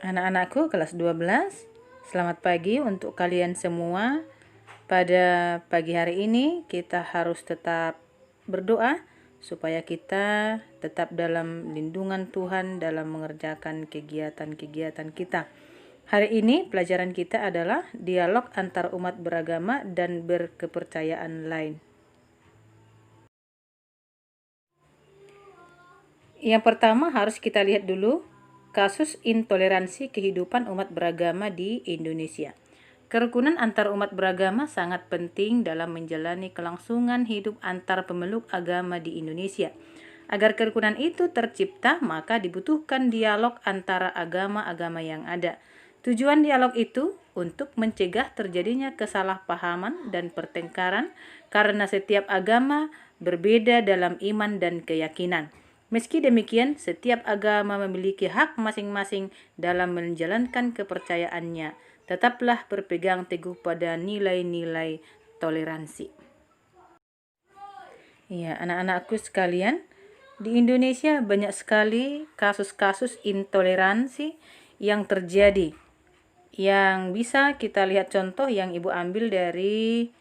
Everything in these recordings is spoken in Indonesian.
Anak-anakku kelas 12, selamat pagi untuk kalian semua. Pada pagi hari ini kita harus tetap berdoa supaya kita tetap dalam lindungan Tuhan dalam mengerjakan kegiatan-kegiatan kita. Hari ini pelajaran kita adalah dialog antar umat beragama dan berkepercayaan lain. Yang pertama harus kita lihat dulu kasus intoleransi kehidupan umat beragama di Indonesia. Kerukunan antar umat beragama sangat penting dalam menjalani kelangsungan hidup antar pemeluk agama di Indonesia. Agar kerukunan itu tercipta, maka dibutuhkan dialog antara agama-agama yang ada. Tujuan dialog itu untuk mencegah terjadinya kesalahpahaman dan pertengkaran karena setiap agama berbeda dalam iman dan keyakinan. Meski demikian, setiap agama memiliki hak masing-masing dalam menjalankan kepercayaannya. Tetaplah berpegang teguh pada nilai-nilai toleransi. Ya, anak-anakku sekalian, di Indonesia banyak sekali kasus-kasus intoleransi yang terjadi. Yang bisa kita lihat contoh yang Ibu ambil dari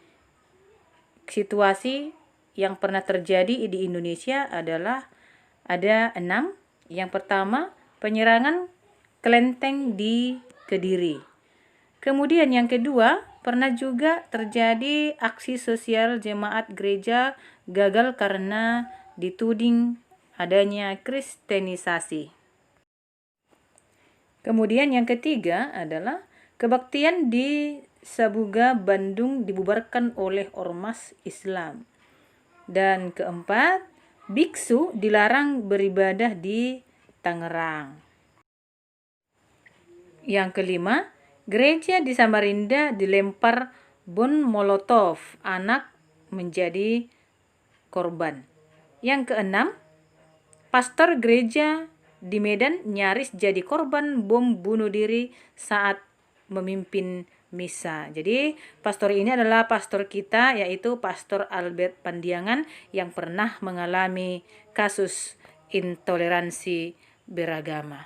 situasi yang pernah terjadi di Indonesia adalah ada 6. Yang pertama, penyerangan kelenteng di Kediri. Kemudian yang kedua, pernah juga terjadi aksi sosial jemaat gereja gagal karena dituding adanya kristenisasi. Kemudian yang ketiga adalah kebaktian di Sabuga, Bandung dibubarkan oleh ormas Islam. Dan keempat, biksu dilarang beribadah di Tangerang. Yang kelima, gereja di Samarinda dilempar bom molotov, anak menjadi korban. Yang keenam, pastor gereja di Medan nyaris jadi korban bom bunuh diri saat memimpin misa. Jadi pastor ini adalah pastor kita, yaitu Pastor Albert Pandiangan yang pernah mengalami kasus intoleransi beragama.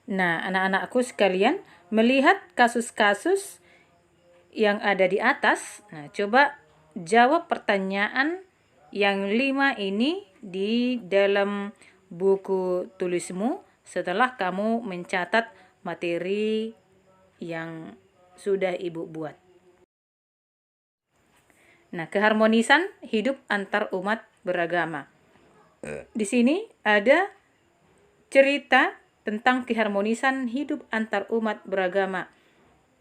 Nah, anak-anakku sekalian, melihat kasus-kasus yang ada di atas, coba jawab pertanyaan yang 5 ini di dalam buku tulismu setelah kamu mencatat materi yang sudah Ibu buat. Nah, keharmonisan hidup antar umat beragama. Di sini ada cerita tentang keharmonisan hidup antar umat beragama.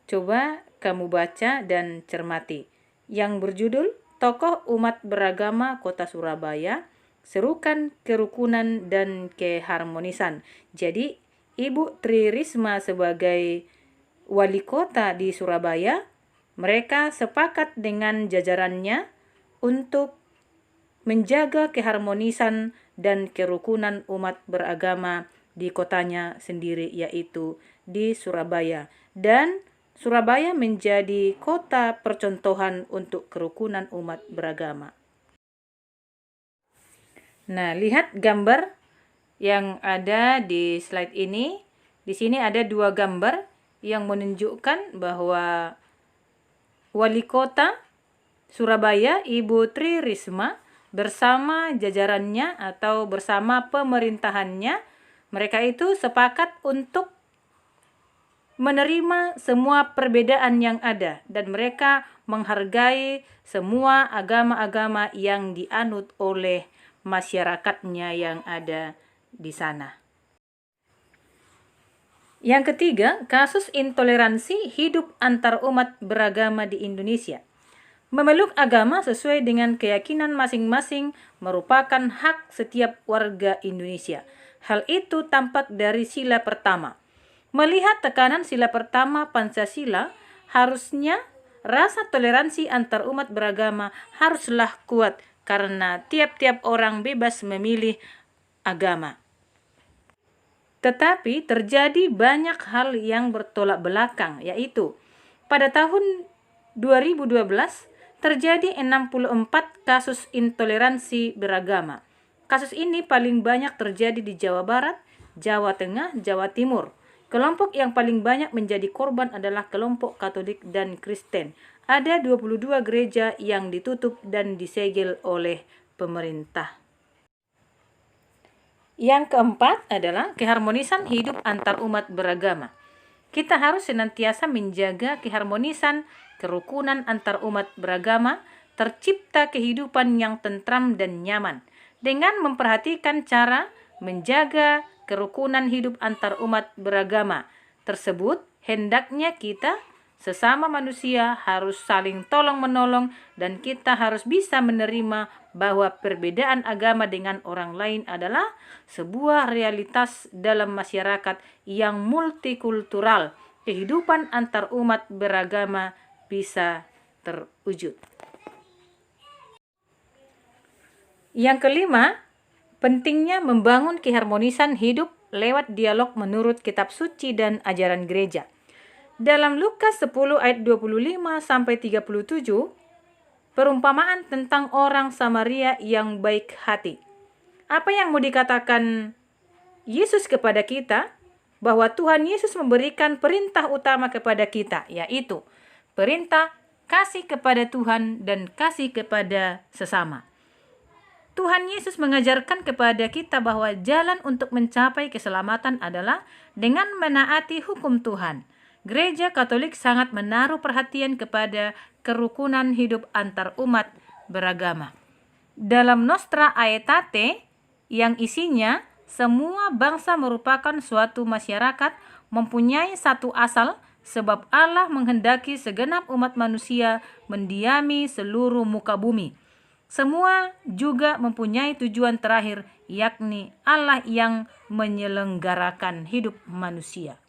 Coba kamu baca dan cermati. Yang berjudul Tokoh Umat Beragama Kota Surabaya, Serukan Kerukunan dan Keharmonisan. Jadi, Ibu Tri Risma sebagai wali kota di Surabaya, mereka sepakat dengan jajarannya untuk menjaga keharmonisan dan kerukunan umat beragama di kotanya sendiri, yaitu di Surabaya. Dan Surabaya menjadi kota percontohan untuk kerukunan umat beragama. Nah, lihat gambar yang ada di slide ini. Di sini ada 2 gambar yang menunjukkan bahwa wali kota Surabaya, Ibu Tri Risma, bersama jajarannya atau bersama pemerintahannya, mereka itu sepakat untuk menerima semua perbedaan yang ada dan mereka menghargai semua agama-agama yang dianut oleh masyarakatnya yang ada di sana. Yang ketiga, kasus intoleransi hidup antar umat beragama di Indonesia. Memeluk agama sesuai dengan keyakinan masing-masing merupakan hak setiap warga Indonesia. Hal itu tampak dari sila pertama. Melihat tekanan sila pertama Pancasila, harusnya rasa toleransi antar umat beragama haruslah kuat karena tiap-tiap orang bebas memilih agama. Tetapi terjadi banyak hal yang bertolak belakang, yaitu pada tahun 2012 terjadi 64 kasus intoleransi beragama. Kasus ini paling banyak terjadi di Jawa Barat, Jawa Tengah, Jawa Timur. Kelompok yang paling banyak menjadi korban adalah kelompok Katolik dan Kristen. Ada 22 gereja yang ditutup dan disegel oleh pemerintah. Yang keempat adalah keharmonisan hidup antar umat beragama. Kita harus senantiasa menjaga keharmonisan, kerukunan antar umat beragama, tercipta kehidupan yang tentram dan nyaman, dengan memperhatikan cara menjaga kerukunan hidup antar umat beragama tersebut. Hendaknya kita sesama manusia harus saling tolong-menolong dan kita harus bisa menerima bahwa perbedaan agama dengan orang lain adalah sebuah realitas dalam masyarakat yang multikultural. Kehidupan antar umat beragama bisa terwujud. Yang kelima, pentingnya membangun keharmonisan hidup lewat dialog menurut kitab suci dan ajaran gereja. Dalam Lukas 10 ayat 25-37, perumpamaan tentang orang Samaria yang baik hati. Apa yang mau dikatakan Yesus kepada kita? Bahwa Tuhan Yesus memberikan perintah utama kepada kita, yaitu perintah kasih kepada Tuhan dan kasih kepada sesama. Tuhan Yesus mengajarkan kepada kita bahwa jalan untuk mencapai keselamatan adalah dengan menaati hukum Tuhan. Gereja Katolik sangat menaruh perhatian kepada kerukunan hidup antar umat beragama. Dalam Nostra Aetate yang isinya semua bangsa merupakan suatu masyarakat mempunyai satu asal, sebab Allah menghendaki segenap umat manusia mendiami seluruh muka bumi. Semua juga mempunyai tujuan terakhir, yakni Allah yang menyelenggarakan hidup manusia.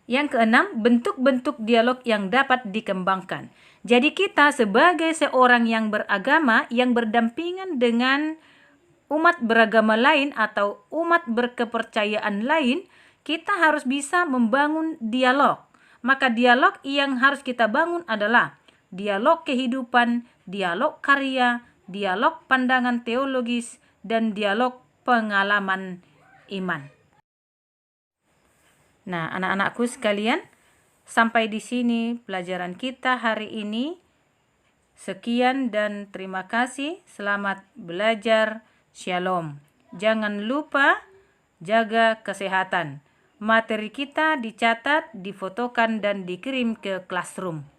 Yang keenam, bentuk-bentuk dialog yang dapat dikembangkan. Jadi kita sebagai seorang yang beragama, yang berdampingan dengan umat beragama lain atau umat berkepercayaan lain, kita harus bisa membangun dialog. Maka dialog yang harus kita bangun adalah dialog kehidupan, dialog karya, dialog pandangan teologis, dan dialog pengalaman iman. Nah, anak-anakku sekalian, sampai di sini pelajaran kita hari ini. Sekian dan terima kasih. Selamat belajar. Shalom. Jangan lupa jaga kesehatan. Materi kita dicatat, difotokan, dan dikirim ke classroom.